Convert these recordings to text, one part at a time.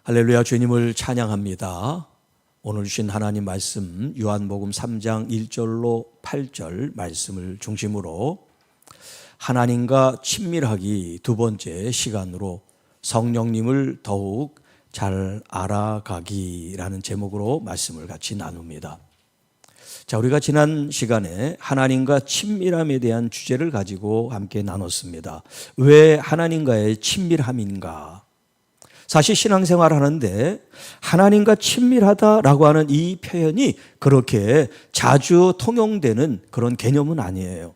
할렐루야, 주님을 찬양합니다. 오늘 주신 하나님 말씀 요한복음 3장 1절로 8절 말씀을 중심으로 하나님과 친밀하기 두 번째 시간으로 성령님을 더욱 잘 알아가기라는 제목으로 말씀을 같이 나눕니다. 자, 우리가 지난 시간에 하나님과 친밀함에 대한 주제를 가지고 함께 나눴습니다. 왜 하나님과의 친밀함인가? 사실 신앙생활을 하는데 하나님과 친밀하다라고 하는 이 표현이 그렇게 자주 통용되는 그런 개념은 아니에요.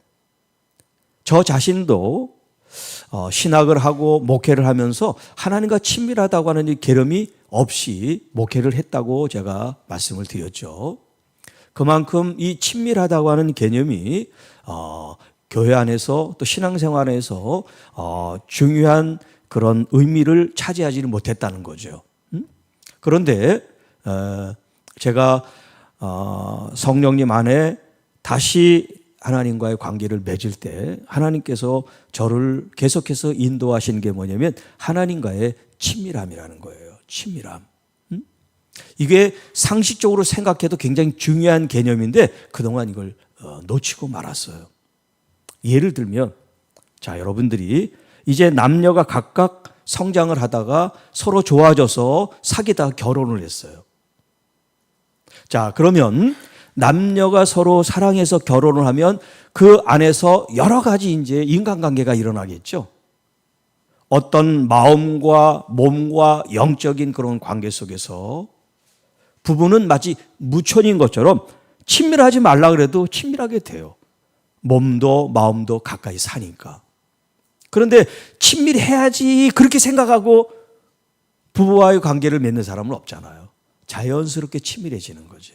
저 자신도 신학을 하고 목회를 하면서 하나님과 친밀하다고 하는 이 개념이 없이 목회를 했다고 제가 말씀을 드렸죠. 그만큼 이 친밀하다고 하는 개념이 교회 안에서 또 신앙생활에서 중요한 그런 의미를 차지하지는 못했다는 거죠. 그런데 제가 성령님 안에 다시 하나님과의 관계를 맺을 때 하나님께서 저를 계속해서 인도하신 게 뭐냐면 하나님과의 친밀함이라는 거예요. 친밀함. 이게 상식적으로 생각해도 굉장히 중요한 개념인데 그동안 이걸 놓치고 말았어요. 예를 들면, 자, 여러분들이 이제 남녀가 각각 성장을 하다가 서로 좋아져서 사귀다가 결혼을 했어요. 자, 그러면 남녀가 서로 사랑해서 결혼을 하면 그 안에서 여러 가지 이제 인간관계가 일어나겠죠. 어떤 마음과 몸과 영적인 그런 관계 속에서 부부는 마치 무천인 것처럼 친밀하지 말라 그래도 친밀하게 돼요. 몸도 마음도 가까이 사니까. 그런데 친밀해야지 그렇게 생각하고 부부와의 관계를 맺는 사람은 없잖아요. 자연스럽게 친밀해지는 거지.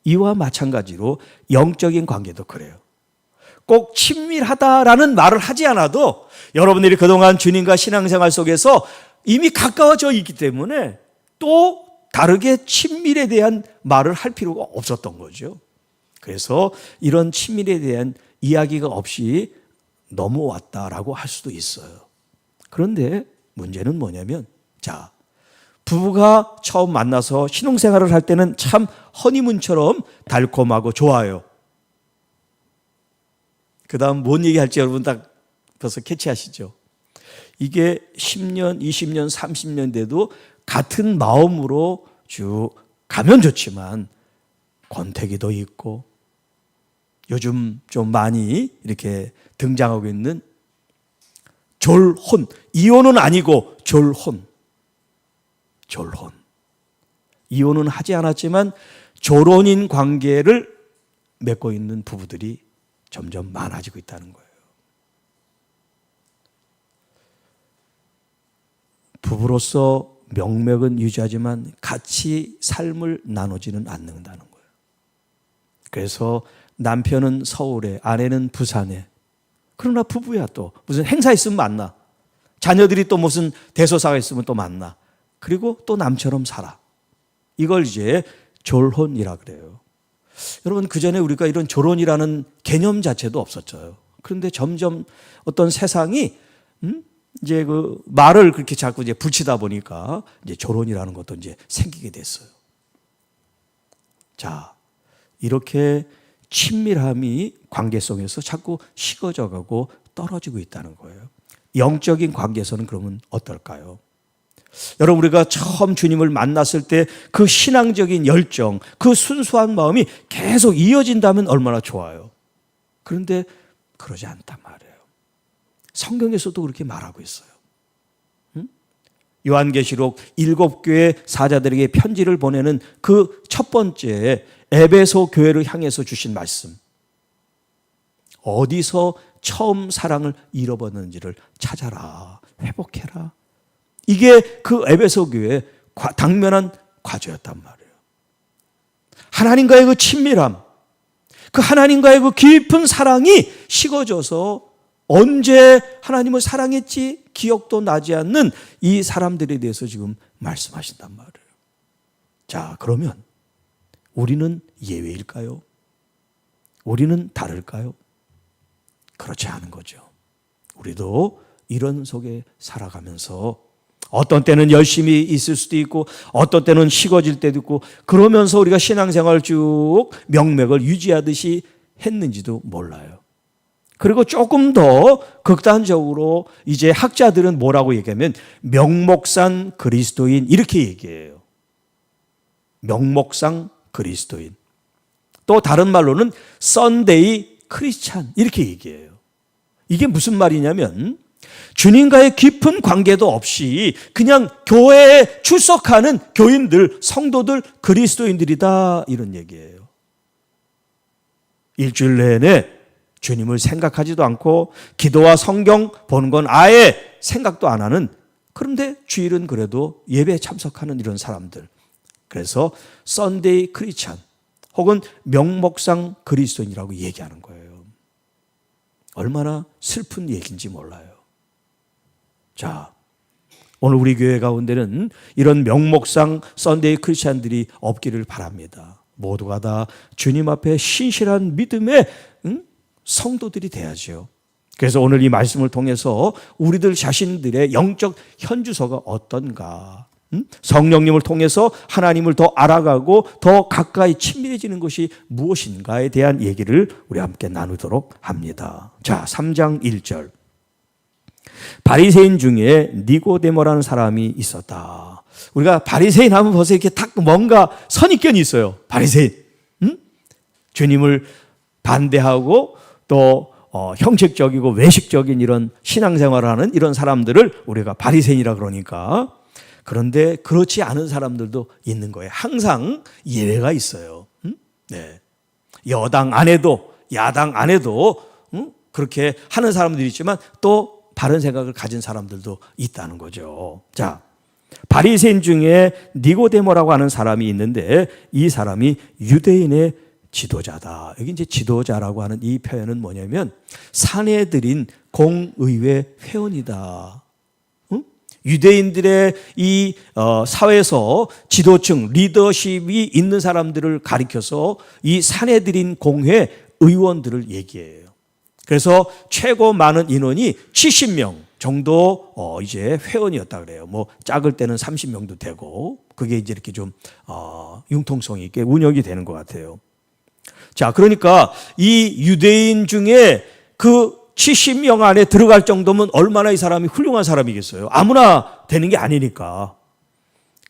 이와 마찬가지로 영적인 관계도 그래요. 꼭 친밀하다라는 말을 하지 않아도 여러분들이 그동안 주님과 신앙생활 속에서 이미 가까워져 있기 때문에 또 다르게 친밀에 대한 말을 할 필요가 없었던 거죠. 그래서 이런 친밀에 대한 이야기가 없이 넘어왔다라고 할 수도 있어요. 그런데 문제는 뭐냐면, 자, 부부가 처음 만나서 신혼생활을 할 때는 참 허니문처럼 달콤하고 좋아요. 그 다음 뭔 얘기할지 여러분 딱 벌써 캐치하시죠? 이게 10년, 20년, 30년 돼도 같은 마음으로 쭉 가면 좋지만 권태기도 있고 요즘 좀 많이 이렇게 등장하고 있는 졸혼, 이혼은 아니고 졸혼. 이혼은 하지 않았지만 졸혼인 관계를 맺고 있는 부부들이 점점 많아지고 있다는 거예요. 부부로서 명맥은 유지하지만 같이 삶을 나누지는 않는다는 거예요. 그래서 남편은 서울에, 아내는 부산에. 그러나 부부야 또 무슨 행사 있으면 만나. 자녀들이 또 무슨 대소사가 있으면 또 만나. 그리고 또 남처럼 살아. 이걸 이제 졸혼이라 그래요. 여러분, 그전에 우리가 이런 졸혼이라는 개념 자체도 없었죠. 그런데 점점 어떤 세상이 이제 그 말을 그렇게 자꾸 이제 붙이다 보니까 이제 졸혼이라는 것도 이제 생기게 됐어요. 자, 이렇게 친밀함이 관계 속에서 자꾸 식어져 가고 떨어지고 있다는 거예요. 영적인 관계에서는 그러면 어떨까요? 여러분, 우리가 처음 주님을 만났을 때 그 신앙적인 열정, 그 순수한 마음이 계속 이어진다면 얼마나 좋아요. 그런데 그러지 않단 말이에요. 성경에서도 그렇게 말하고 있어요. 요한계시록 7교회 사자들에게 편지를 보내는 그 첫 번째 에베소 교회를 향해서 주신 말씀. 어디서 처음 사랑을 잃어버렸는지를 찾아라. 회복해라. 이게 그 에베소 교회의 당면한 과제였단 말이에요. 하나님과의 그 친밀함, 그 하나님과의 그 깊은 사랑이 식어져서 언제 하나님을 사랑했지 기억도 나지 않는 이 사람들에 대해서 지금 말씀하신단 말이에요. 자, 그러면 우리는 예외일까요? 우리는 다를까요? 그렇지 않은 거죠. 우리도 이런 속에 살아가면서 어떤 때는 열심히 있을 수도 있고 어떤 때는 식어질 때도 있고 그러면서 우리가 신앙생활을 쭉 명맥을 유지하듯이 했는지도 몰라요. 그리고 조금 더 극단적으로 이제 학자들은 뭐라고 얘기하면 명목상 그리스도인 이렇게 얘기해요. 명목상 그리스도인. 또 다른 말로는 썬데이 크리스찬 이렇게 얘기해요. 이게 무슨 말이냐면 주님과의 깊은 관계도 없이 그냥 교회에 출석하는 교인들, 성도들, 그리스도인들이다 이런 얘기예요. 일주일 내내 주님을 생각하지도 않고 기도와 성경 보는 건 아예 생각도 안 하는, 그런데 주일은 그래도 예배에 참석하는 이런 사람들. 그래서 썬데이 크리스찬 혹은 명목상 그리스도인이라고 얘기하는 거예요. 얼마나 슬픈 얘기인지 몰라요. 자, 오늘 우리 교회 가운데는 이런 명목상 썬데이 크리스찬들이 없기를 바랍니다. 모두가 다 주님 앞에 신실한 믿음의 성도들이 돼야죠. 그래서 오늘 이 말씀을 통해서 우리들 자신들의 영적 현주소가 어떤가, 성령님을 통해서 하나님을 더 알아가고 더 가까이 친밀해지는 것이 무엇인가에 대한 얘기를 우리 함께 나누도록 합니다. 자, 3장 1절. 바리새인 중에 니고데모라는 사람이 있었다. 우리가 바리새인 하면 벌써 이렇게 딱 뭔가 선입견이 있어요. 바리새인, 주님을 반대하고 또 형식적이고 외식적인 이런 신앙생활을 하는 이런 사람들을 우리가 바리새인이라 그러니까. 그런데 그렇지 않은 사람들도 있는 거예요. 항상 예외가 있어요. 네. 여당 안에도 야당 안에도 그렇게 하는 사람들이 있지만 또 다른 생각을 가진 사람들도 있다는 거죠. 자, 바리새인 중에 니고데모라고 하는 사람이 있는데 이 사람이 유대인의 지도자다. 여기 이제 지도자라고 하는 이 표현은 뭐냐면 사내들인 공의회 회원이다. 유대인들의 이 사회에서 지도층, 리더십이 있는 사람들을 가리켜서 이 사내들인 공회 의원들을 얘기해요. 그래서 최고 많은 인원이 70명 정도 이제 회원이었다 그래요. 뭐 작을 때는 30명도 되고 그게 이제 이렇게 좀 융통성 있게 운영이 되는 것 같아요. 자, 그러니까 이 유대인 중에 그 70명 안에 들어갈 정도면 얼마나 이 사람이 훌륭한 사람이겠어요. 아무나 되는 게 아니니까.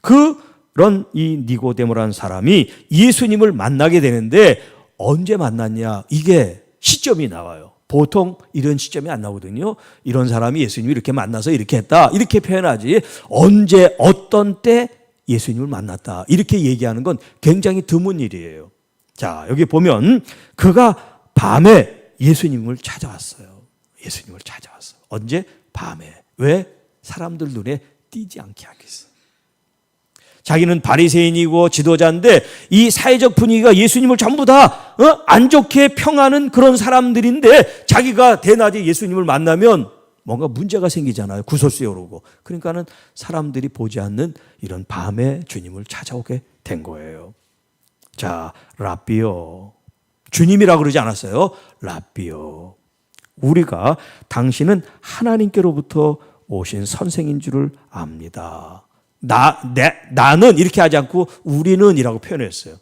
그런 이 니고데모라는 사람이 예수님을 만나게 되는데 언제 만났냐? 이게 시점이 나와요. 보통 이런 시점이 안 나오거든요. 이런 사람이 예수님을 이렇게 만나서 이렇게 했다 이렇게 표현하지 언제 어떤 때 예수님을 만났다 이렇게 얘기하는 건 굉장히 드문 일이에요. 자, 여기 보면 그가 밤에 예수님을 찾아왔어요. 예수님을 찾아왔어요. 언제? 밤에. 왜? 사람들 눈에 띄지 않게 하기 위해서. 자기는 바리새인이고 지도자인데 이 사회적 분위기가 예수님을 전부 다 안 좋게 평하는 그런 사람들인데 자기가 대낮에 예수님을 만나면 뭔가 문제가 생기잖아요. 구설수에 오르고. 그러니까는 사람들이 보지 않는 이런 밤에 주님을 찾아오게 된 거예요. 자, 랍비요. 주님이라고 그러지 않았어요. 랍비요. 우리가 당신은 하나님께로부터 오신 선생인 줄을 압니다. 나는 이렇게 하지 않고 우리는 이라고 표현했어요.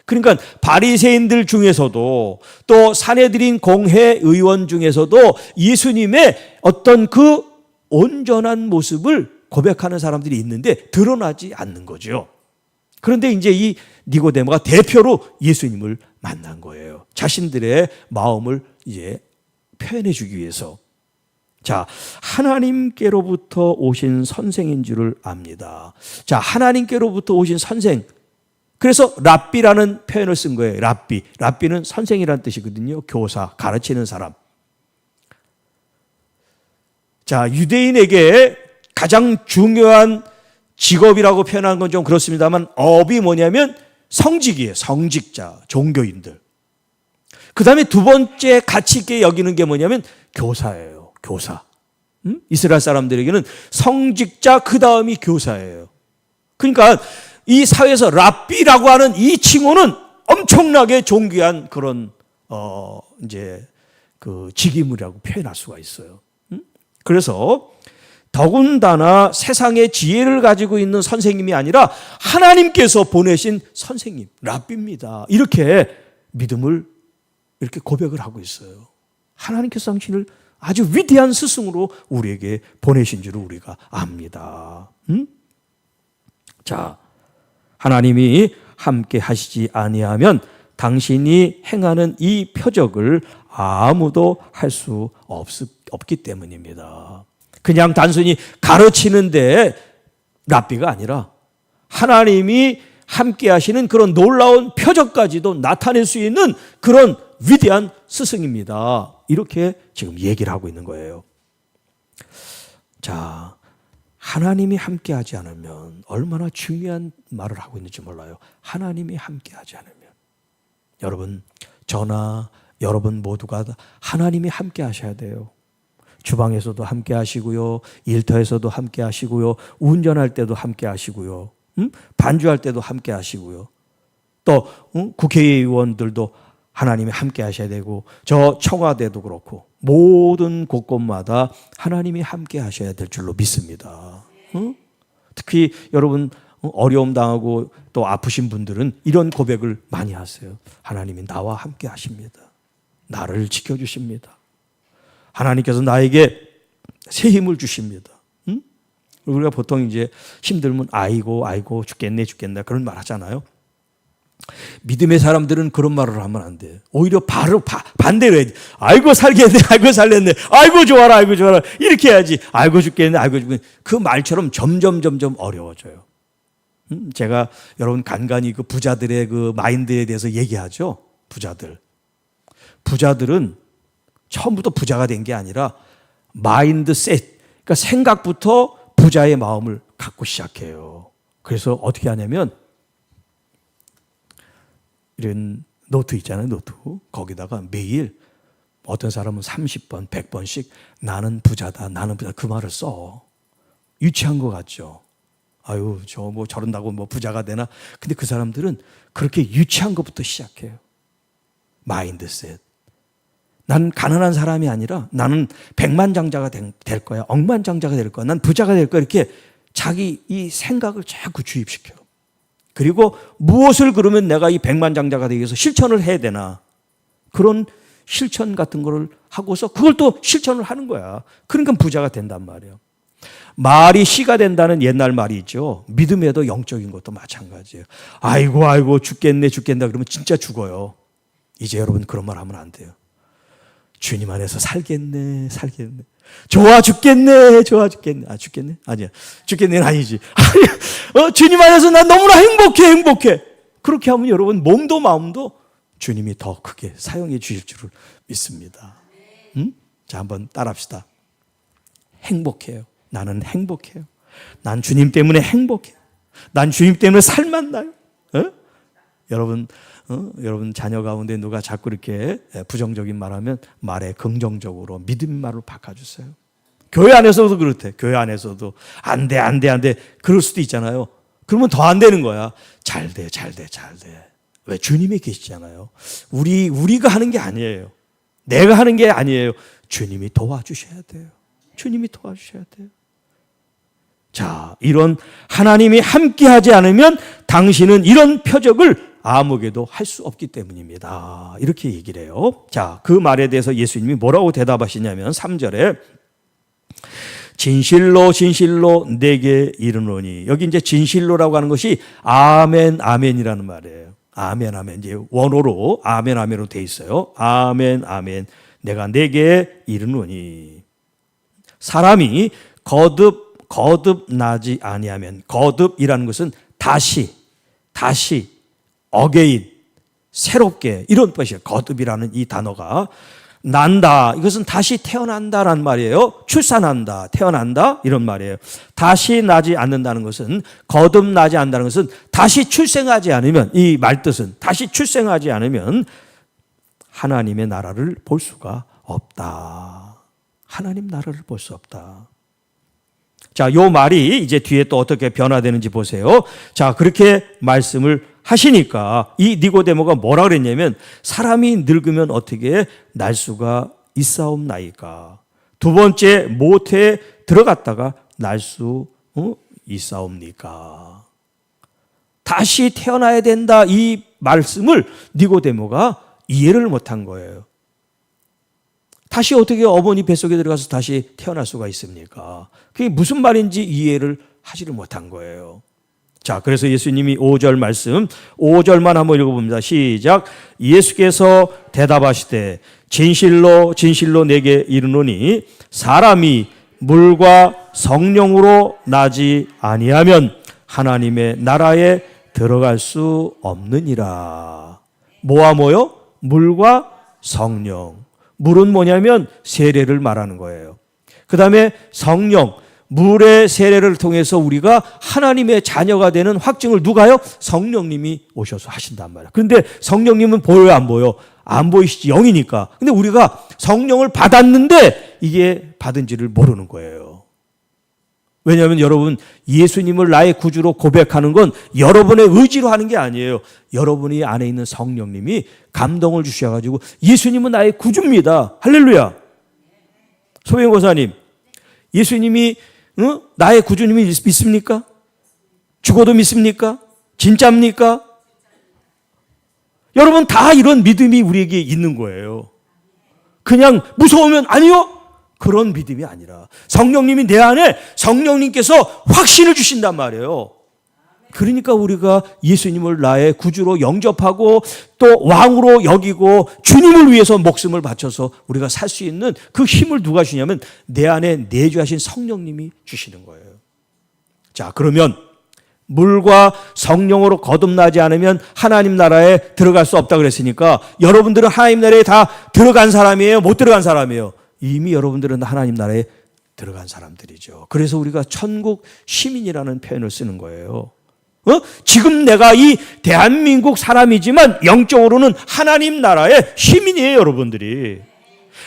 그러니까 바리새인들 중에서도 또 사내들인 공회 의원 중에서도 예수님의 어떤 그 온전한 모습을 고백하는 사람들이 있는데 드러나지 않는 거죠. 그런데 이제 이 니고데모가 대표로 예수님을 만난 거예요. 자신들의 마음을 이제 표현해 주기 위해서. 자, 하나님께로부터 오신 선생인 줄을 압니다. 자, 하나님께로부터 오신 선생. 그래서 랍비라는 표현을 쓴 거예요. 랍비. 랍비는 선생이라는 뜻이거든요. 교사, 가르치는 사람. 자, 유대인에게 가장 중요한 직업이라고 표현하는 건 좀 그렇습니다만 업이 뭐냐면 성직이에요. 성직자, 종교인들. 그 다음에 두 번째 가치 있게 여기는 게 뭐냐면 교사예요. 교사. 이스라엘 사람들에게는 성직자 그 다음이 교사예요. 그러니까 이 사회에서 랍비라고 하는 이 칭호는 엄청나게 존귀한 그런 이제 그 직임이라고 표현할 수가 있어요. 그래서 더군다나 세상의 지혜를 가지고 있는 선생님이 아니라 하나님께서 보내신 선생님, 랍비입니다. 이렇게 믿음을 이렇게 고백을 하고 있어요. 하나님께서 당신을 아주 위대한 스승으로 우리에게 보내신 줄 우리가 압니다. 자, 하나님이 함께 하시지 아니하면 당신이 행하는 이 표적을 아무도 할 수 없기 때문입니다. 그냥 단순히 가르치는데 랍비가 아니라 하나님이 함께 하시는 그런 놀라운 표적까지도 나타낼 수 있는 그런 위대한 스승입니다. 이렇게 지금 얘기를 하고 있는 거예요. 자, 하나님이 함께 하지 않으면 얼마나 중요한 말을 하고 있는지 몰라요. 하나님이 함께 하지 않으면. 여러분, 저나 여러분 모두가 하나님이 함께 하셔야 돼요. 주방에서도 함께 하시고요. 일터에서도 함께 하시고요. 운전할 때도 함께 하시고요. 반주할 때도 함께 하시고요. 또 국회의원들도 하나님이 함께 하셔야 되고 저 청와대도 그렇고 모든 곳곳마다 하나님이 함께 하셔야 될 줄로 믿습니다. 특히 여러분 어려움 당하고 또 아프신 분들은 이런 고백을 많이 하세요. 하나님이 나와 함께 하십니다. 나를 지켜주십니다. 하나님께서 나에게 새 힘을 주십니다. 우리가 보통 이제 힘들면 아이고 죽겠네 그런 말 하잖아요. 믿음의 사람들은 그런 말을 하면 안 돼요. 오히려 바로 반대로 해야지. 아이고 살겠네, 아이고 살렸네, 아이고 좋아라, 이렇게 해야지. 아이고 죽겠네, 아이고 죽겠네. 그 말처럼 점점 어려워져요. 제가 여러분 간간히 그 부자들의 그 마인드에 대해서 얘기하죠. 부자들은 처음부터 부자가 된 게 아니라 마인드셋, 그러니까 생각부터 부자의 마음을 갖고 시작해요. 그래서 어떻게 하냐면 이런 노트 있잖아요. 노트. 거기다가 매일 어떤 사람은 30번, 100번씩 나는 부자다, 그 말을 써. 유치한 것 같죠. 아유, 저런다고 부자가 되나? 근데 그 사람들은 그렇게 유치한 것부터 시작해요. 마인드셋. 난 가난한 사람이 아니라 나는 백만장자가 될 거야. 억만장자가 될 거야. 난 부자가 될 거야. 이렇게 자기 이 생각을 자꾸 주입시켜요. 그리고 무엇을 그러면 내가 이 백만장자가 되기 위해서 실천을 해야 되나. 그런 실천 같은 거를 하고서 그걸 또 실천을 하는 거야. 그러니까 부자가 된단 말이에요. 말이 씨가 된다는 옛날 말이 있죠. 믿음에도 영적인 것도 마찬가지예요. 아이고 죽겠네 그러면 진짜 죽어요. 이제 여러분 그런 말 하면 안 돼요. 주님 안에서 살겠네. 좋아 죽겠네. 죽겠네? 아니야. 죽겠네는 아니지. 주님 안에서 난 너무나 행복해. 그렇게 하면 여러분 몸도 마음도 주님이 더 크게 사용해 주실 줄을 믿습니다. 자, 한번 따라합시다. 행복해요. 나는 행복해요. 난 주님 때문에 행복해요. 난 주님 때문에 살만 나요. 여러분 자녀 가운데 누가 자꾸 이렇게 부정적인 말하면 말에 긍정적으로 믿음의 말로 바꿔주세요. 교회 안에서도 그렇대. 교회 안에서도 안 돼. 그럴 수도 있잖아요. 그러면 더 안 되는 거야. 잘 돼. 왜? 주님이 계시잖아요. 우리가 하는 게 아니에요. 내가 하는 게 아니에요. 주님이 도와주셔야 돼요. 자, 이런 하나님이 함께하지 않으면 당신은 이런 표적을 아무에게도 할 수 없기 때문입니다. 이렇게 얘기를 해요. 자, 그 말에 대해서 예수님이 뭐라고 대답하시냐면 3절에 진실로 내게 이르노니, 여기 이제 진실로라고 하는 것이 아멘이라는 말이에요. 아멘. 이제 원어로 아멘으로 돼 있어요. 아멘. 내가 내게 이르노니. 사람이 거듭나지 아니하면, 거듭이라는 것은 다시 어게인, 새롭게, 이런 뜻이에요. 거듭이라는 이 단어가. 난다, 이것은 다시 태어난다라는 말이에요. 출산한다, 태어난다, 이런 말이에요. 다시 나지 않는다는 것은, 거듭나지 않는다는 것은 다시 출생하지 않으면, 이 말뜻은 다시 출생하지 않으면 하나님의 나라를 볼 수가 없다. 하나님 나라를 볼 수 없다. 자, 요 말이 이제 뒤에 또 어떻게 변화되는지 보세요. 자, 그렇게 말씀을 하시니까 이 니고데모가 뭐라 그랬냐면, 사람이 늙으면 어떻게 날 수가 있사옵나이까. 두 번째 모태에 들어갔다가 날 수 있사옵니까? 다시 태어나야 된다, 이 말씀을 니고데모가 이해를 못한 거예요. 다시 어떻게 어머니 뱃속에 들어가서 다시 태어날 수가 있습니까? 그게 무슨 말인지 이해를 하지를 못한 거예요. 자, 그래서 예수님이 5절 말씀, 5절만 한번 읽어봅니다. 시작. 예수께서 대답하시되 진실로 진실로 내게 이르노니 사람이 물과 성령으로 나지 아니하면 하나님의 나라에 들어갈 수 없느니라. 뭐와 뭐요? 물과 성령. 물은 뭐냐면 세례를 말하는 거예요. 그 다음에 성령, 물의 세례를 통해서 우리가 하나님의 자녀가 되는 확증을 누가요? 성령님이 오셔서 하신단 말이에요. 그런데 성령님은 보여요, 안 보여? 안 보이시지, 영이니까. 근데 우리가 성령을 받았는데 이게 받은지를 모르는 거예요. 왜냐하면 여러분, 예수님을 나의 구주로 고백하는 건 여러분의 의지로 하는 게 아니에요. 여러분이 안에 있는 성령님이 감동을 주셔가지고 예수님은 나의 구주입니다. 할렐루야. 소영 고사님, 예수님이 나의 구주님이 믿습니까? 죽어도 믿습니까? 진짜입니까? 여러분, 다 이런 믿음이 우리에게 있는 거예요. 그냥 무서우면 아니요? 그런 믿음이 아니라 성령님이 내 안에 성령님께서 확신을 주신단 말이에요. 그러니까 우리가 예수님을 나의 구주로 영접하고 또 왕으로 여기고 주님을 위해서 목숨을 바쳐서 우리가 살 수 있는 그 힘을 누가 주냐면 내 안에 내주하신 성령님이 주시는 거예요. 자, 그러면 물과 성령으로 거듭나지 않으면 하나님 나라에 들어갈 수 없다 그랬으니까 여러분들은 하나님 나라에 다 들어간 사람이에요? 못 들어간 사람이에요? 이미 여러분들은 하나님 나라에 들어간 사람들이죠. 그래서 우리가 천국 시민이라는 표현을 쓰는 거예요. 지금 내가 이 대한민국 사람이지만 영적으로는 하나님 나라의 시민이에요, 여러분들이.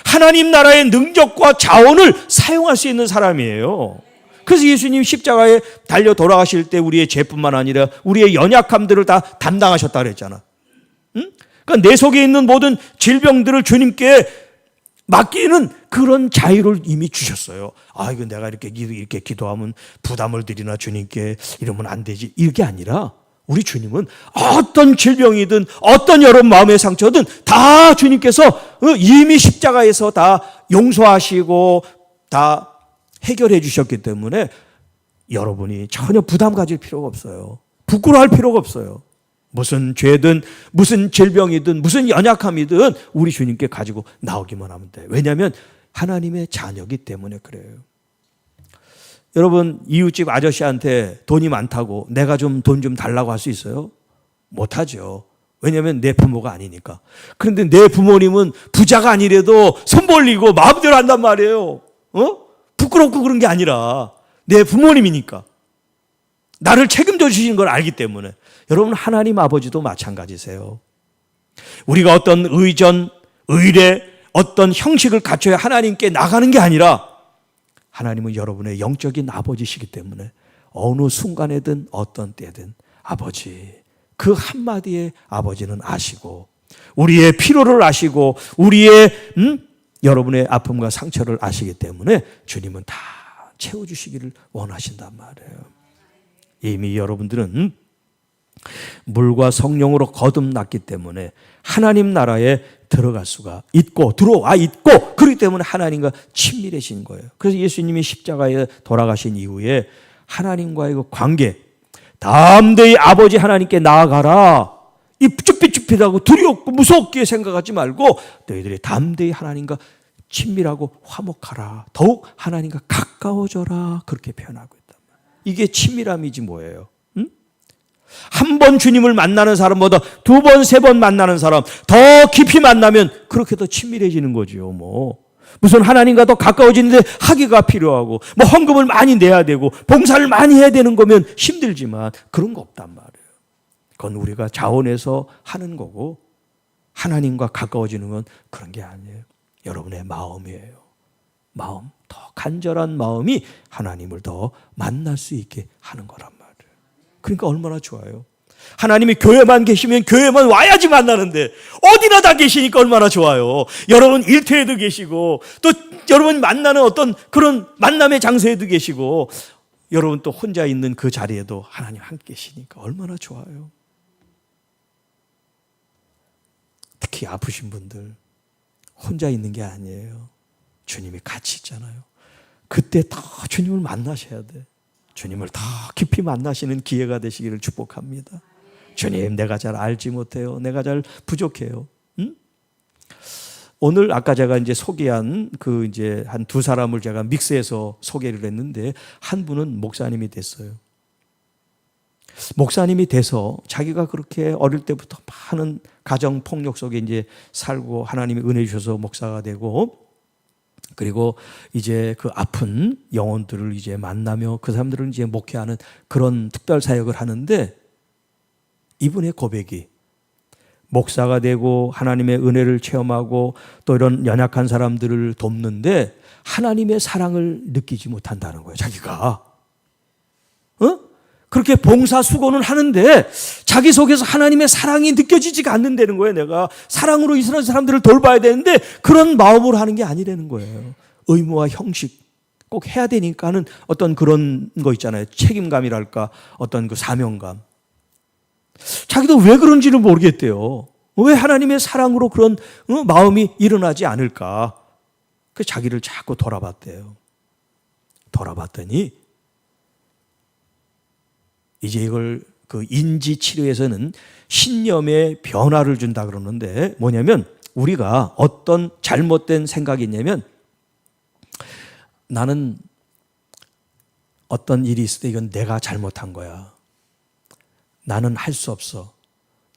하나님 나라의 능력과 자원을 사용할 수 있는 사람이에요. 그래서 예수님 십자가에 달려 돌아가실 때 우리의 죄뿐만 아니라 우리의 연약함들을 다 담당하셨다 그랬잖아. 그러니까 내 속에 있는 모든 질병들을 주님께 맡기는 그런 자유를 이미 주셨어요. 아, 이거 내가 이렇게 기도하면 부담을 드리나 주님께 이러면 안 되지. 이게 아니라 우리 주님은 어떤 질병이든 어떤 여러분 마음의 상처든 다 주님께서 이미 십자가에서 다 용서하시고 다 해결해 주셨기 때문에 여러분이 전혀 부담 가질 필요가 없어요. 부끄러워할 필요가 없어요. 무슨 죄든 무슨 질병이든 무슨 연약함이든 우리 주님께 가지고 나오기만 하면 돼요. 왜냐하면 하나님의 자녀이기 때문에 그래요. 여러분, 이웃집 아저씨한테 돈이 많다고 내가 좀 돈 좀 달라고 할 수 있어요? 못하죠. 왜냐하면 내 부모가 아니니까. 그런데 내 부모님은 부자가 아니래도 손 벌리고 마음대로 한단 말이에요. 부끄럽고 그런 게 아니라 내 부모님이니까. 나를 책임져 주시는 걸 알기 때문에. 여러분, 하나님 아버지도 마찬가지세요. 우리가 어떤 의전, 의례, 어떤 형식을 갖춰야 하나님께 나가는 게 아니라 하나님은 여러분의 영적인 아버지시기 때문에 어느 순간에든 어떤 때든 아버지, 그 한마디에 아버지는 아시고 우리의 필요를 아시고 우리의 여러분의 아픔과 상처를 아시기 때문에 주님은 다 채워주시기를 원하신단 말이에요. 이미 여러분들은 물과 성령으로 거듭났기 때문에 하나님 나라에 들어갈 수가 있고 들어와 있고 그렇기 때문에 하나님과 친밀해진 거예요. 그래서 예수님이 십자가에 돌아가신 이후에 하나님과의 그 관계, 담대히 아버지 하나님께 나아가라. 이 쭈삣쭈삣하고 두렵고 무섭게 생각하지 말고 너희들이 담대히 하나님과 친밀하고 화목하라. 더욱 하나님과 가까워져라. 그렇게 표현하고 있단 말이에요. 이게 친밀함이지 뭐예요. 한 번 주님을 만나는 사람보다 두 번, 세 번 만나는 사람, 더 깊이 만나면 그렇게 더 친밀해지는 거죠. 무슨 하나님과 더 가까워지는데 학위가 필요하고 헌금을 많이 내야 되고 봉사를 많이 해야 되는 거면 힘들지만 그런 거 없단 말이에요. 그건 우리가 자원해서 하는 거고 하나님과 가까워지는 건 그런 게 아니에요. 여러분의 마음이에요. 마음, 더 간절한 마음이 하나님을 더 만날 수 있게 하는 거란 말이에요. 그러니까 얼마나 좋아요. 하나님이 교회만 계시면 교회만 와야지 만나는데 어디나 다 계시니까 얼마나 좋아요. 여러분 일터에도 계시고 또 여러분 만나는 어떤 그런 만남의 장소에도 계시고 여러분 또 혼자 있는 그 자리에도 하나님 함께 계시니까 얼마나 좋아요. 특히 아프신 분들 혼자 있는 게 아니에요. 주님이 같이 있잖아요. 그때 더 주님을 만나셔야 돼. 주님을 더 깊이 만나시는 기회가 되시기를 축복합니다. 주님, 내가 잘 알지 못해요. 내가 잘 부족해요. 응? 오늘 아까 제가 이제 소개한 그 이제 한 두 사람을 제가 믹스해서 소개를 했는데 한 분은 목사님이 됐어요. 목사님이 돼서 자기가 그렇게 어릴 때부터 많은 가정 폭력 속에 이제 살고 하나님이 은혜 주셔서 목사가 되고 그리고 이제 그 아픈 영혼들을 이제 만나며 그 사람들을 이제 목회하는 그런 특별 사역을 하는데 이분의 고백이 목사가 되고 하나님의 은혜를 체험하고 또 이런 연약한 사람들을 돕는데 하나님의 사랑을 느끼지 못한다는 거예요. 자기가 그렇게 봉사 수고는 하는데 자기 속에서 하나님의 사랑이 느껴지지가 않는다는 거예요. 내가 사랑으로 이 사람들을 돌봐야 되는데 그런 마음으로 하는 게 아니라는 거예요. 의무와 형식 꼭 해야 되니까는 어떤 그런 거 있잖아요. 책임감이랄까 어떤 그 사명감. 자기도 왜 그런지는 모르겠대요. 왜 하나님의 사랑으로 그런 마음이 일어나지 않을까? 그 자기를 자꾸 돌아봤대요. 돌아봤더니 이제 이걸 그 인지 치료에서는 신념의 변화를 준다 그러는데 뭐냐면 우리가 어떤 잘못된 생각이 있냐면 나는 어떤 일이 있을 때 이건 내가 잘못한 거야. 나는 할 수 없어.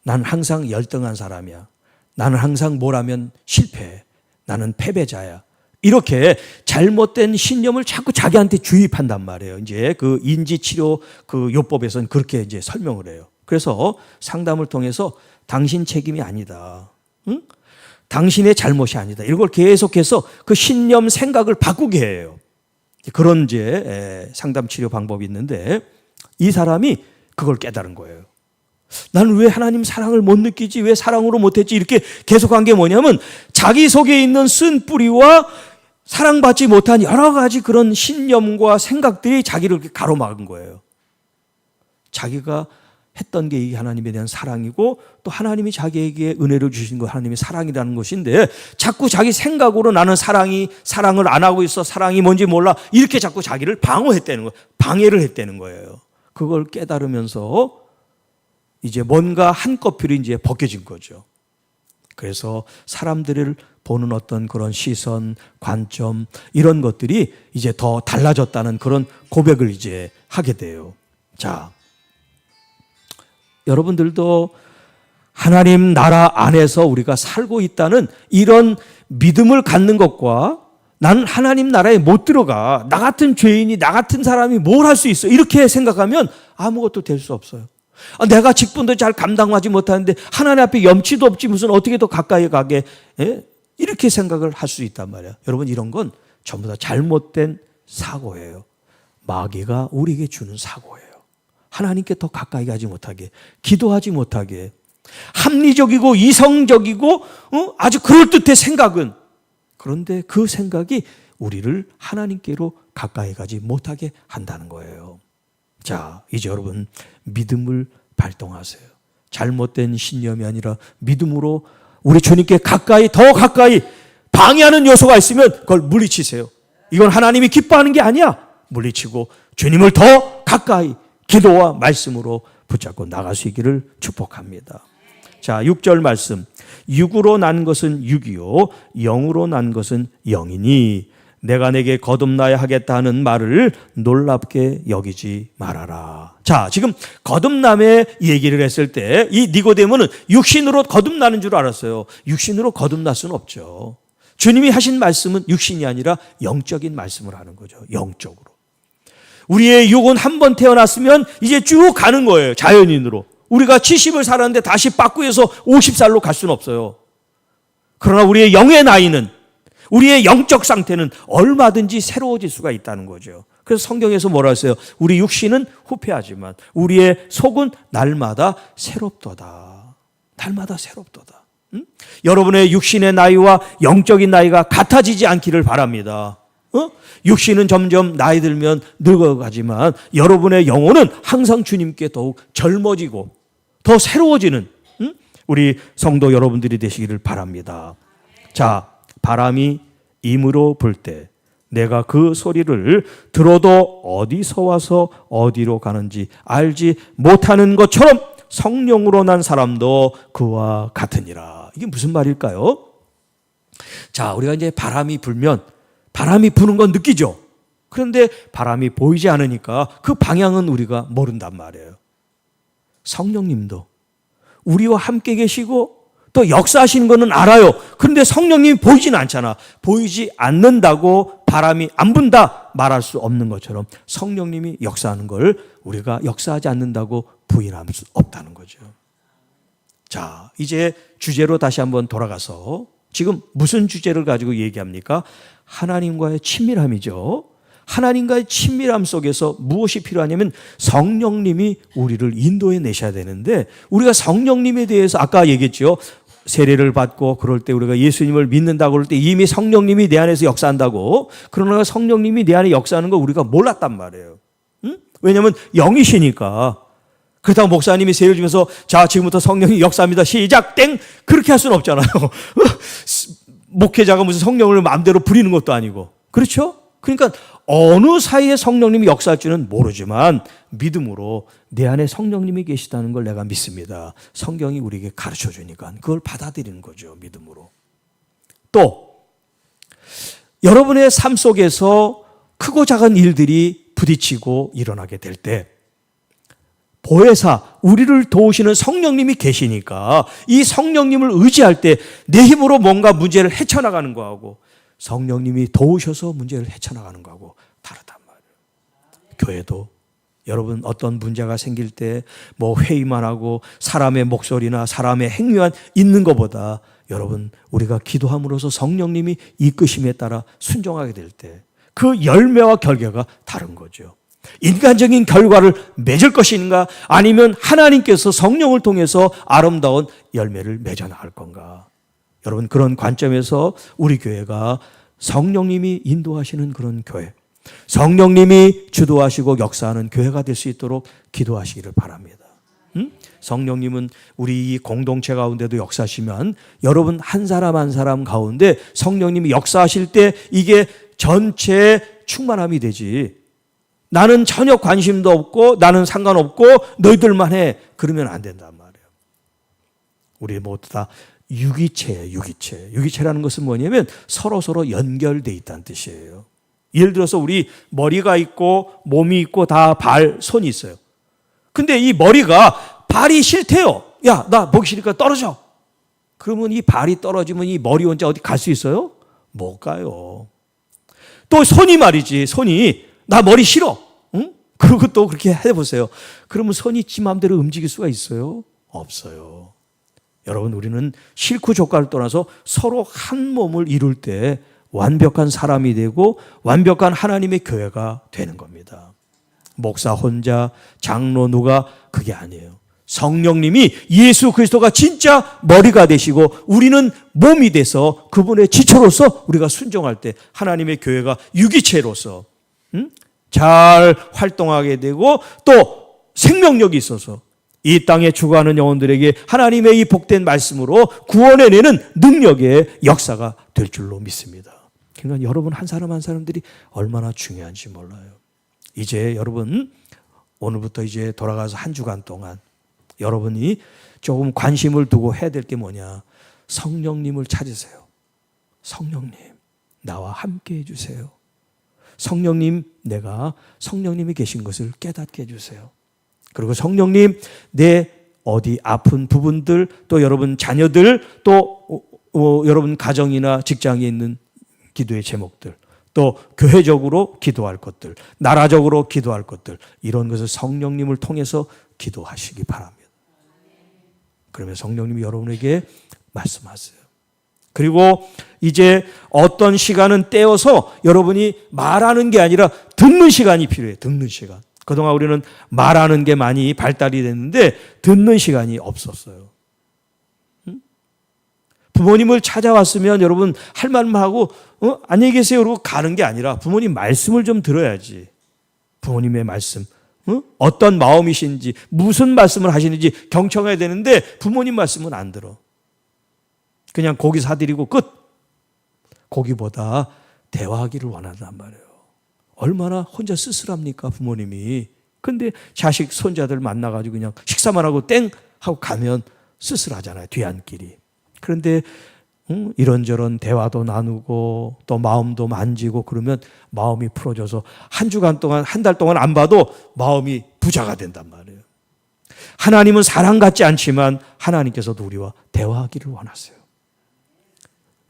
나는 항상 열등한 사람이야. 나는 항상 뭘 하면 실패해. 나는 패배자야. 이렇게 잘못된 신념을 자꾸 자기한테 주입한단 말이에요. 이제 그 인지치료 그 요법에서는 그렇게 이제 설명을 해요. 그래서 상담을 통해서 당신 책임이 아니다. 응? 당신의 잘못이 아니다. 이걸 계속해서 그 신념 생각을 바꾸게 해요. 그런 이제 상담 치료 방법이 있는데 이 사람이 그걸 깨달은 거예요. 나는 왜 하나님 사랑을 못 느끼지? 왜 사랑으로 못했지? 이렇게 계속한 게 뭐냐면 자기 속에 있는 쓴 뿌리와 사랑받지 못한 여러 가지 그런 신념과 생각들이 자기를 이렇게 가로막은 거예요. 자기가 했던 게 이 하나님에 대한 사랑이고 또 하나님이 자기에게 은혜를 주신 거 하나님의 사랑이라는 것인데 자꾸 자기 생각으로 나는 사랑을 안 하고 있어. 사랑이 뭔지 몰라. 이렇게 자꾸 자기를 방어했다는 거예요. 방해를 했다는 거예요. 그걸 깨달으면서 이제 뭔가 한꺼풀이 이제 벗겨진 거죠. 그래서 사람들을 보는 어떤 그런 시선, 관점 이런 것들이 이제 더 달라졌다는 그런 고백을 이제 하게 돼요. 자, 여러분들도 하나님 나라 안에서 우리가 살고 있다는 이런 믿음을 갖는 것과 나는 하나님 나라에 못 들어가. 나 같은 죄인이 나 같은 사람이 뭘 할 수 있어. 이렇게 생각하면 아무것도 될 수 없어요. 내가 직분도 잘 감당하지 못하는데 하나님 앞에 염치도 없지 무슨 어떻게 더 가까이 가게 이렇게 생각을 할 수 있단 말이에요. 여러분 이런 건 전부 다 잘못된 사고예요. 마귀가 우리에게 주는 사고예요. 하나님께 더 가까이 가지 못하게 기도하지 못하게 합리적이고 이성적이고 아주 그럴듯해 생각은 그런데 그 생각이 우리를 하나님께로 가까이 가지 못하게 한다는 거예요. 자, 이제 여러분 믿음을 발동하세요. 잘못된 신념이 아니라 믿음으로 우리 주님께 가까이 더 가까이 방해하는 요소가 있으면 그걸 물리치세요. 이건 하나님이 기뻐하는 게 아니야. 물리치고 주님을 더 가까이 기도와 말씀으로 붙잡고 나갈 수 있기를 축복합니다. 자, 6절 말씀. 육으로 난 것은 육이요 영으로 난 것은 영이니 내가 내게 거듭나야 하겠다 하는 말을 놀랍게 여기지 말아라. 자, 지금 거듭남의 얘기를 했을 때 이 니고데모는 육신으로 거듭나는 줄 알았어요. 육신으로 거듭날 수는 없죠. 주님이 하신 말씀은 육신이 아니라 영적인 말씀을 하는 거죠. 영적으로. 우리의 육은 한 번 태어났으면 이제 쭉 가는 거예요. 자연인으로. 우리가 70을 살았는데 다시 빠꾸해서 50살로 갈 수는 없어요. 그러나 우리의 영의 나이는 우리의 영적 상태는 얼마든지 새로워질 수가 있다는 거죠. 그래서 성경에서 뭐라 했어요? 우리 육신은 후패하지만 우리의 속은 날마다 새롭도다. 날마다 새롭도다. 응? 여러분의 육신의 나이와 영적인 나이가 같아지지 않기를 바랍니다. 육신은 점점 나이 들면 늙어가지만 여러분의 영혼은 항상 주님께 더욱 젊어지고 더 새로워지는 우리 성도 여러분들이 되시기를 바랍니다. 자, 바람이 임으로 불 때 내가 그 소리를 들어도 어디서 와서 어디로 가는지 알지 못하는 것처럼 성령으로 난 사람도 그와 같으니라. 이게 무슨 말일까요? 자, 우리가 이제 바람이 불면 바람이 부는 건 느끼죠. 그런데 바람이 보이지 않으니까 그 방향은 우리가 모른단 말이에요. 성령님도 우리와 함께 계시고 또 역사하시는 것은 알아요. 그런데 성령님이 보이지는 않잖아. 보이지 않는다고 바람이 안 분다 말할 수 없는 것처럼 성령님이 역사하는 걸 우리가 역사하지 않는다고 부인할 수 없다는 거죠. 자, 이제 주제로 다시 한번 돌아가서 지금 무슨 주제를 가지고 얘기합니까? 하나님과의 친밀함이죠. 하나님과의 친밀함 속에서 무엇이 필요하냐면 성령님이 우리를 인도해 내셔야 되는데 우리가 성령님에 대해서 아까 얘기했죠. 세례를 받고 그럴 때 우리가 예수님을 믿는다고 그럴 때 이미 성령님이 내 안에서 역사한다고. 그러나 성령님이 내 안에 역사하는 걸 우리가 몰랐단 말이에요. 응? 왜냐하면 영이시니까. 그렇다고 목사님이 세례를 주면서 자, 지금부터 성령이 역사합니다. 시작 땡 그렇게 할 수는 없잖아요. 목회자가 무슨 성령을 마음대로 부리는 것도 아니고. 그렇죠? 그러니까 어느 사이에 성령님이 역사할 줄은 모르지만 믿음으로 내 안에 성령님이 계시다는 걸 내가 믿습니다. 성경이 우리에게 가르쳐 주니까 그걸 받아들이는 거죠. 믿음으로. 또 여러분의 삶 속에서 크고 작은 일들이 부딪히고 일어나게 될 때 보혜사, 우리를 도우시는 성령님이 계시니까 이 성령님을 의지할 때 내 힘으로 뭔가 문제를 헤쳐나가는 거하고 성령님이 도우셔서 문제를 헤쳐나가는 거하고 다르단 말이에요. 교회도 여러분 어떤 문제가 생길 때 뭐 회의만 하고 사람의 목소리나 사람의 행위만 있는 것보다 여러분 우리가 기도함으로써 성령님이 이끄심에 따라 순종하게 될 때 그 열매와 결과가 다른 거죠. 인간적인 결과를 맺을 것인가 아니면 하나님께서 성령을 통해서 아름다운 열매를 맺어 나갈 건가. 여러분 그런 관점에서 우리 교회가 성령님이 인도하시는 그런 교회, 성령님이 주도하시고 역사하는 교회가 될 수 있도록 기도하시기를 바랍니다. 성령님은 우리 이 공동체 가운데도 역사하시면 여러분 한 사람 한 사람 가운데 성령님이 역사하실 때 이게 전체의 충만함이 되지 나는 전혀 관심도 없고 나는 상관없고 너희들만 해 그러면 안 된단 말이에요. 우리 모두 다 유기체예요. 유기체. 유기체라는 것은 뭐냐면 서로 연결돼 있다는 뜻이에요. 예를 들어서 우리 머리가 있고 몸이 있고 다 발, 손이 있어요. 근데 이 머리가 발이 싫대요. 야, 나 보기 싫으니까 떨어져. 그러면 이 발이 떨어지면 이 머리 혼자 어디 갈 수 있어요? 못 가요. 또 손이 말이지. 손이 나 머리 싫어. 응? 그리고 또 그렇게 해보세요. 그러면 손이 지 마음대로 움직일 수가 있어요? 없어요. 여러분 우리는 싫고 좋고를 떠나서 서로 한 몸을 이룰 때 완벽한 사람이 되고 완벽한 하나님의 교회가 되는 겁니다. 목사 혼자 장로 누가 그게 아니에요. 성령님이 예수 그리스도가 진짜 머리가 되시고 우리는 몸이 돼서 그분의 지체로서 우리가 순종할 때 하나님의 교회가 유기체로서 잘 활동하게 되고 또 생명력이 있어서 이 땅에 죽어가는 영혼들에게 하나님의 이 복된 말씀으로 구원해내는 능력의 역사가 될 줄로 믿습니다. 그러니까 여러분 한 사람 한 사람들이 얼마나 중요한지 몰라요. 이제 여러분 오늘부터 이제 돌아가서 한 주간 동안 여러분이 조금 관심을 두고 해야 될 게 뭐냐. 성령님을 찾으세요. 성령님 나와 함께 해주세요. 성령님 내가 성령님이 계신 것을 깨닫게 해주세요. 그리고 성령님 내 어디 아픈 부분들 또 여러분 자녀들 또 여러분 가정이나 직장에 있는 기도의 제목들 또 교회적으로 기도할 것들 나라적으로 기도할 것들 이런 것을 성령님을 통해서 기도하시기 바랍니다. 그러면 성령님이 여러분에게 말씀하세요. 그리고 이제 어떤 시간은 떼어서 여러분이 말하는 게 아니라 듣는 시간이 필요해요. 듣는 시간. 그동안 우리는 말하는 게 많이 발달이 됐는데 듣는 시간이 없었어요. 부모님을 찾아왔으면 여러분 할 말만 하고 안녕히 계세요 그러고 가는 게 아니라 부모님 말씀을 좀 들어야지. 부모님의 말씀. 어떤 마음이신지 무슨 말씀을 하시는지 경청해야 되는데 부모님 말씀은 안 들어. 그냥 고기 사드리고 끝. 고기보다 대화하기를 원한단 말이에요. 얼마나 혼자 쓸쓸합니까 부모님이. 근데 자식 손자들 만나가지고 그냥 식사만 하고 땡 하고 가면 쓸쓸하잖아요. 뒤안길이. 그런데 이런저런 대화도 나누고 또 마음도 만지고 그러면 마음이 풀어져서 한 주간 동안 한 달 동안 안 봐도 마음이 부자가 된단 말이에요. 하나님은 사랑 같지 않지만 하나님께서도 우리와 대화하기를 원하세요.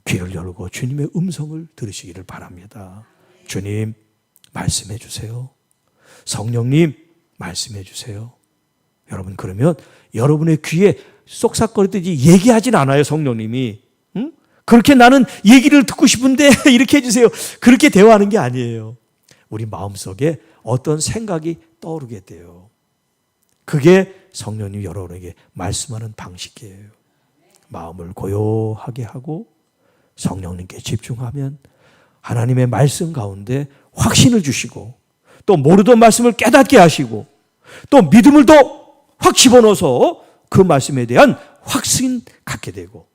귀를 열고 주님의 음성을 들으시기를 바랍니다. 주님 말씀해 주세요. 성령님 말씀해 주세요. 여러분 그러면 여러분의 귀에 쏙삭거리듯이 얘기하진 않아요. 성령님이. 그렇게 나는 얘기를 듣고 싶은데 이렇게 해주세요. 그렇게 대화하는 게 아니에요. 우리 마음속에 어떤 생각이 떠오르게 돼요. 그게 성령님 여러분에게 말씀하는 방식이에요. 마음을 고요하게 하고 성령님께 집중하면 하나님의 말씀 가운데 확신을 주시고 또 모르던 말씀을 깨닫게 하시고 또 믿음을 더 확 집어넣어서 그 말씀에 대한 확신 갖게 되고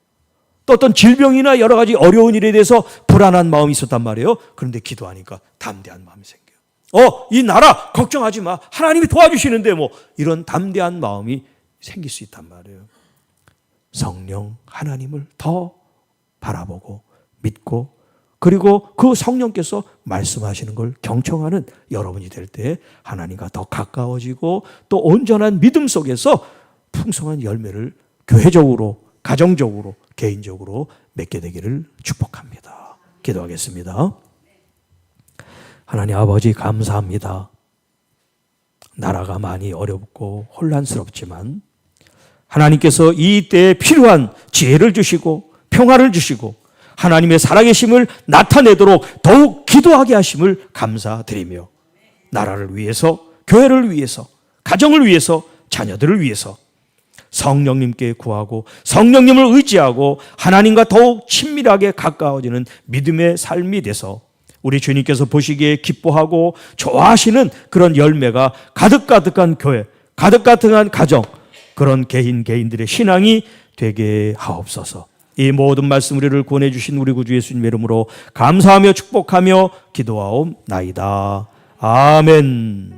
또 어떤 질병이나 여러 가지 어려운 일에 대해서 불안한 마음이 있었단 말이에요. 그런데 기도하니까 담대한 마음이 생겨요. 이 나라 걱정하지 마. 하나님이 도와주시는데 뭐 이런 담대한 마음이 생길 수 있단 말이에요. 성령 하나님을 더 바라보고 믿고 그리고 그 성령께서 말씀하시는 걸 경청하는 여러분이 될 때 하나님과 더 가까워지고 또 온전한 믿음 속에서 풍성한 열매를 교회적으로, 가정적으로, 개인적으로 맺게 되기를 축복합니다. 기도하겠습니다. 하나님 아버지 감사합니다. 나라가 많이 어렵고 혼란스럽지만 하나님께서 이 때에 필요한 지혜를 주시고 평화를 주시고 하나님의 살아계심을 나타내도록 더욱 기도하게 하심을 감사드리며 나라를 위해서, 교회를 위해서, 가정을 위해서, 자녀들을 위해서 성령님께 구하고 성령님을 의지하고 하나님과 더욱 친밀하게 가까워지는 믿음의 삶이 돼서 우리 주님께서 보시기에 기뻐하고 좋아하시는 그런 열매가 가득가득한 교회, 가득가득한 가정, 그런 개인들의 신앙이 되게 하옵소서. 이 모든 말씀 우리를 권해주신 우리 구주 예수님의 이름으로 감사하며 축복하며 기도하옵나이다. 아멘.